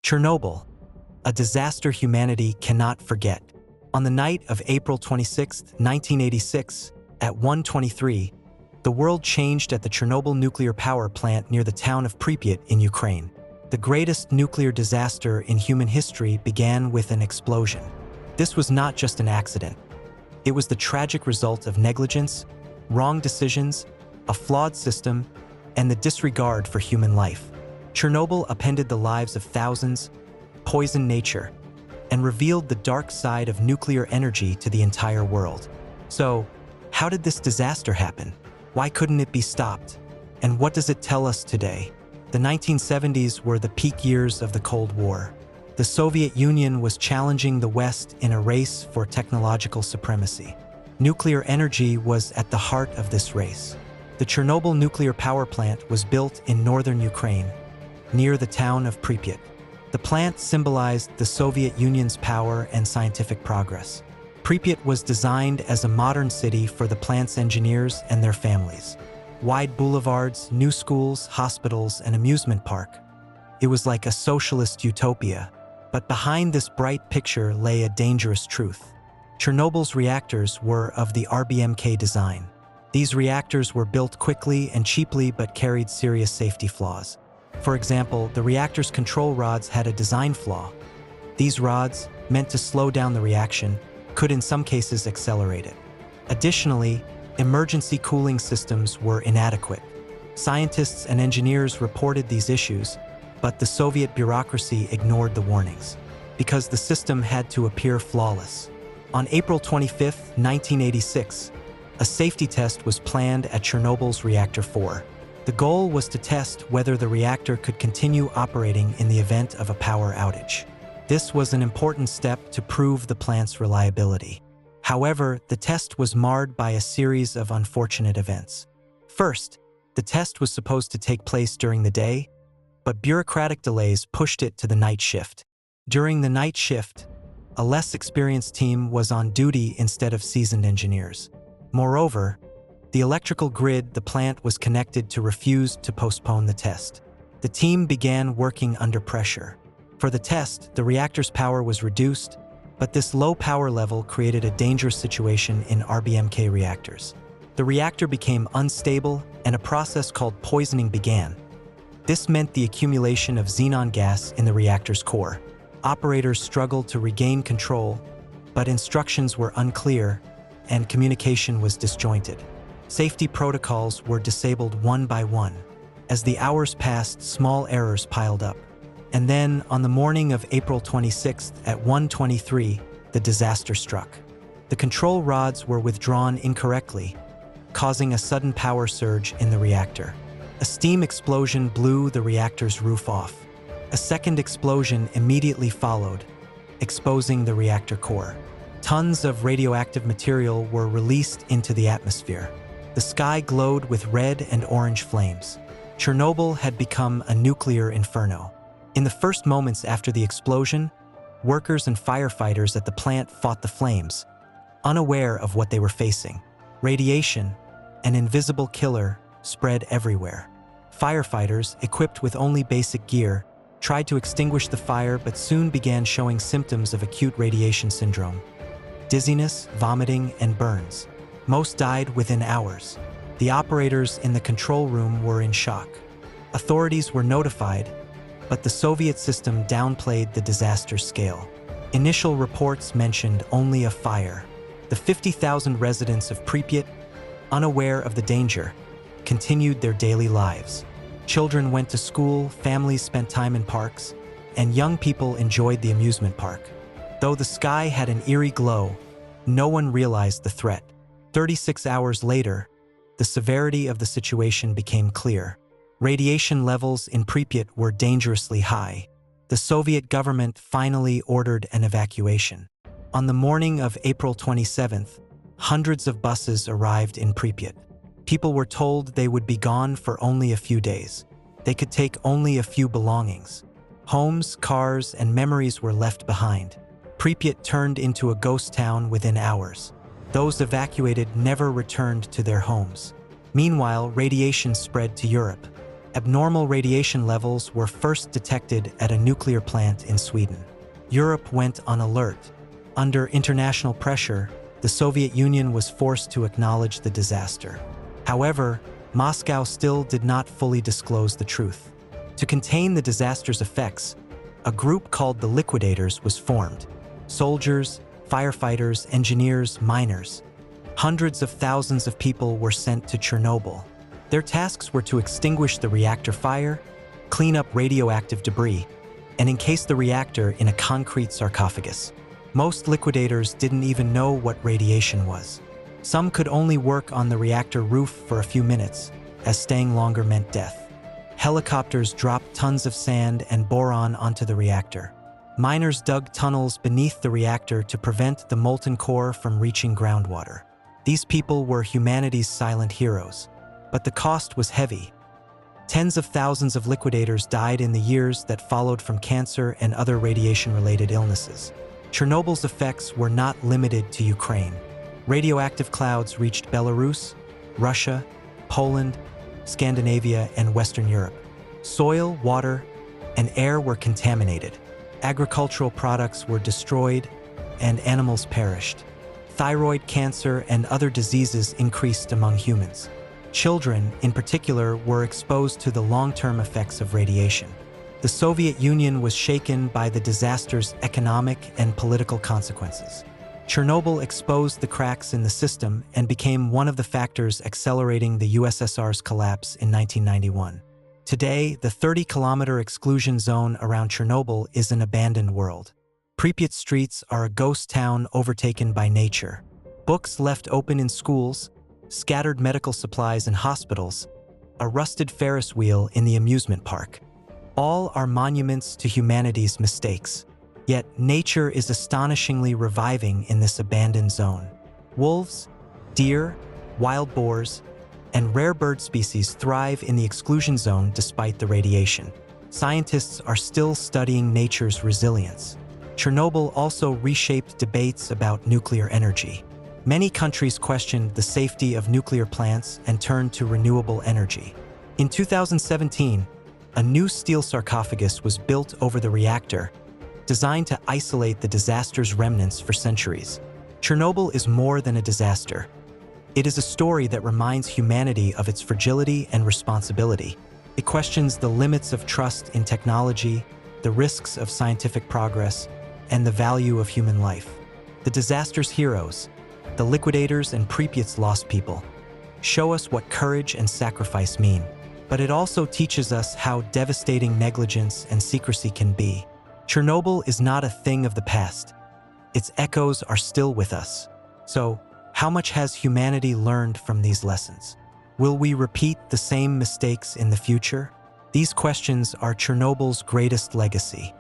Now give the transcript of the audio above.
Chernobyl, a disaster humanity cannot forget. On the night of April 26, 1986, at 1:23, the world changed at the Chernobyl Nuclear Power Plant near the town of Pripyat in Ukraine. The greatest nuclear disaster in human history began with an explosion. This was not just an accident. It was the tragic result of negligence, wrong decisions, a flawed system, and the disregard for human life. Chernobyl upended the lives of thousands, poisoned nature, and revealed the dark side of nuclear energy to the entire world. So, how did this disaster happen? Why couldn't it be stopped? And what does it tell us today? The 1970s were the peak years of the Cold War. The Soviet Union was challenging the West in a race for technological supremacy. Nuclear energy was at the heart of this race. The Chernobyl Nuclear Power Plant was built in northern Ukraine, near the town of Pripyat. The plant symbolized the Soviet Union's power and scientific progress. Pripyat was designed as a modern city for the plant's engineers and their families. Wide boulevards, new schools, hospitals, and amusement park. It was like a socialist utopia. But behind this bright picture lay a dangerous truth. Chernobyl's reactors were of the RBMK design. These reactors were built quickly and cheaply but carried serious safety flaws. For example, the reactor's control rods had a design flaw. These rods, meant to slow down the reaction, could in some cases accelerate it. Additionally, emergency cooling systems were inadequate. Scientists and engineers reported these issues, but the Soviet bureaucracy ignored the warnings, because the system had to appear flawless. On April 25, 1986, a safety test was planned at Chernobyl's Reactor 4. The goal was to test whether the reactor could continue operating in the event of a power outage. This was an important step to prove the plant's reliability. However, the test was marred by a series of unfortunate events. First, the test was supposed to take place during the day, but bureaucratic delays pushed it to the night shift. During the night shift, a less experienced team was on duty instead of seasoned engineers. Moreover, the electrical grid the plant was connected to refused to postpone the test. The team began working under pressure. For the test, the reactor's power was reduced, but this low power level created a dangerous situation in RBMK reactors. The reactor became unstable and a process called poisoning began. This meant the accumulation of xenon gas in the reactor's core. Operators struggled to regain control, but instructions were unclear and communication was disjointed. Safety protocols were disabled one by one. As the hours passed, small errors piled up. And then, on the morning of April 26th at 1:23, the disaster struck. The control rods were withdrawn incorrectly, causing a sudden power surge in the reactor. A steam explosion blew the reactor's roof off. A second explosion immediately followed, exposing the reactor core. Tons of radioactive material were released into the atmosphere. The sky glowed with red and orange flames. Chernobyl had become a nuclear inferno. In the first moments after the explosion, workers and firefighters at the plant fought the flames, unaware of what they were facing. Radiation, an invisible killer, spread everywhere. Firefighters, equipped with only basic gear, tried to extinguish the fire but soon began showing symptoms of acute radiation syndrome: dizziness, vomiting, and burns. Most died within hours. The operators in the control room were in shock. Authorities were notified, but the Soviet system downplayed the disaster's scale. Initial reports mentioned only a fire. The 50,000 residents of Pripyat, unaware of the danger, continued their daily lives. Children went to school, families spent time in parks, and young people enjoyed the amusement park. Though the sky had an eerie glow, no one realized the threat. 36 hours later, the severity of the situation became clear. Radiation levels in Pripyat were dangerously high. The Soviet government finally ordered an evacuation. On the morning of April 27th, hundreds of buses arrived in Pripyat. People were told they would be gone for only a few days. They could take only a few belongings. Homes, cars, and memories were left behind. Pripyat turned into a ghost town within hours. Those evacuated never returned to their homes. Meanwhile, radiation spread to Europe. Abnormal radiation levels were first detected at a nuclear plant in Sweden. Europe went on alert. Under international pressure, the Soviet Union was forced to acknowledge the disaster. However, Moscow still did not fully disclose the truth. To contain the disaster's effects, a group called the Liquidators was formed. Soldiers, firefighters, engineers, miners. Hundreds of thousands of people were sent to Chernobyl. Their tasks were to extinguish the reactor fire, clean up radioactive debris, and encase the reactor in a concrete sarcophagus. Most liquidators didn't even know what radiation was. Some could only work on the reactor roof for a few minutes, as staying longer meant death. Helicopters dropped tons of sand and boron onto the reactor. Miners dug tunnels beneath the reactor to prevent the molten core from reaching groundwater. These people were humanity's silent heroes, but the cost was heavy. Tens of thousands of liquidators died in the years that followed from cancer and other radiation-related illnesses. Chernobyl's effects were not limited to Ukraine. Radioactive clouds reached Belarus, Russia, Poland, Scandinavia, and Western Europe. Soil, water, and air were contaminated. Agricultural products were destroyed, and animals perished. Thyroid cancer and other diseases increased among humans. Children, in particular, were exposed to the long-term effects of radiation. The Soviet Union was shaken by the disaster's economic and political consequences. Chernobyl exposed the cracks in the system and became one of the factors accelerating the USSR's collapse in 1991. Today, the 30-kilometer exclusion zone around Chernobyl is an abandoned world. Pripyat streets are a ghost town overtaken by nature. Books left open in schools, scattered medical supplies in hospitals, a rusted Ferris wheel in the amusement park. All are monuments to humanity's mistakes. Yet nature is astonishingly reviving in this abandoned zone. Wolves, deer, wild boars, and rare bird species thrive in the exclusion zone despite the radiation. Scientists are still studying nature's resilience. Chernobyl also reshaped debates about nuclear energy. Many countries questioned the safety of nuclear plants and turned to renewable energy. In 2017, a new steel sarcophagus was built over the reactor, designed to isolate the disaster's remnants for centuries. Chernobyl is more than a disaster. It is a story that reminds humanity of its fragility and responsibility. It questions the limits of trust in technology, the risks of scientific progress, and the value of human life. The disaster's heroes, the liquidators and Pripyat's lost people, show us what courage and sacrifice mean. But it also teaches us how devastating negligence and secrecy can be. Chernobyl is not a thing of the past. Its echoes are still with us. So, how much has humanity learned from these lessons? Will we repeat the same mistakes in the future? These questions are Chernobyl's greatest legacy.